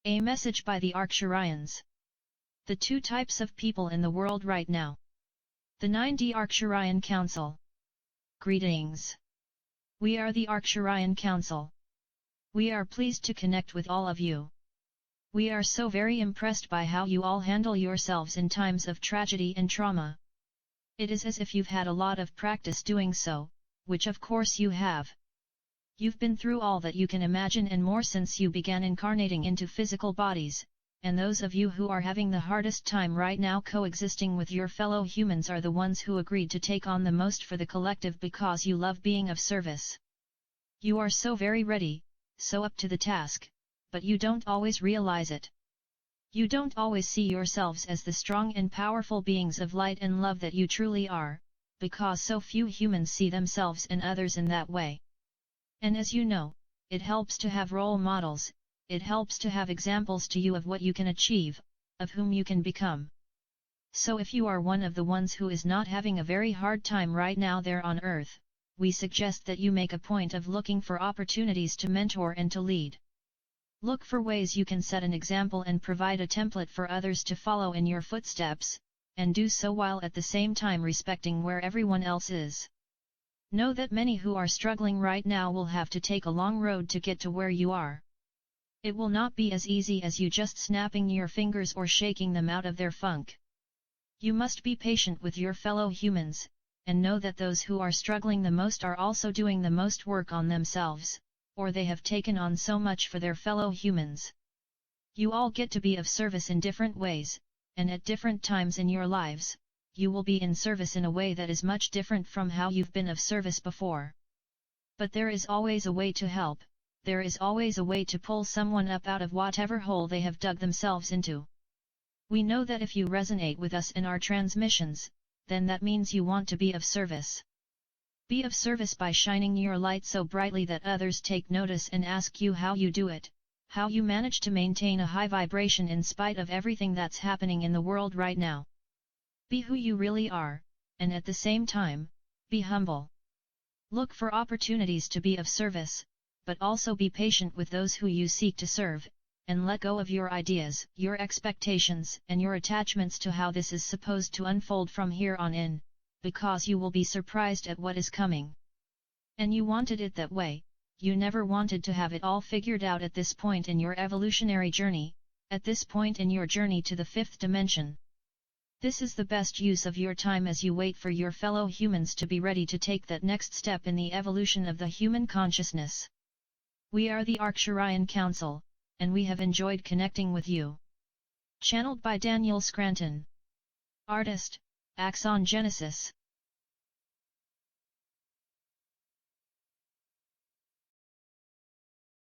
A message by the Arcturians. The two types of people in the world right now. The 9D Arcturian Council. Greetings. We are the Arcturian Council. We are pleased to connect with all of you. We are so very impressed by how you all handle yourselves in times of tragedy and trauma. It is as if you've had a lot of practice doing so, which of course you have. You've been through all that you can imagine and more since you began incarnating into physical bodies, and those of you who are having the hardest time right now coexisting with your fellow humans are the ones who agreed to take on the most for the collective because you love being of service. You are so very ready, so up to the task, but you don't always realize it. You don't always see yourselves as the strong and powerful beings of light and love that you truly are, because so few humans see themselves and others in that way. And as you know, it helps to have role models, it helps to have examples to you of what you can achieve, of whom you can become. So if you are one of the ones who is not having a very hard time right now there on Earth, we suggest that you make a point of looking for opportunities to mentor and to lead. Look for ways you can set an example and provide a template for others to follow in your footsteps, and do so while at the same time respecting where everyone else is. Know that many who are struggling right now will have to take a long road to get to where you are. It will not be as easy as you just snapping your fingers or shaking them out of their funk. You must be patient with your fellow humans, and know that those who are struggling the most are also doing the most work on themselves, or they have taken on so much for their fellow humans. You all get to be of service in different ways, and at different times in your lives. You will be in service in a way that is much different from how you've been of service before. But there is always a way to help, there is always a way to pull someone up out of whatever hole they have dug themselves into. We know that if you resonate with us in our transmissions, then that means you want to be of service. Be of service by shining your light so brightly that others take notice and ask you how you do it, how you manage to maintain a high vibration in spite of everything that's happening in the world right now. Be who you really are, and at the same time, be humble. Look for opportunities to be of service, but also be patient with those who you seek to serve, and let go of your ideas, your expectations, and your attachments to how this is supposed to unfold from here on in, because you will be surprised at what is coming. And you wanted it that way, you never wanted to have it all figured out at this point in your evolutionary journey, at this point in your journey to the fifth dimension. This is the best use of your time as you wait for your fellow humans to be ready to take that next step in the evolution of the human consciousness. We are the Arcturian Council, and we have enjoyed connecting with you. Channeled by Daniel Scranton. Artist, Axon Genesis.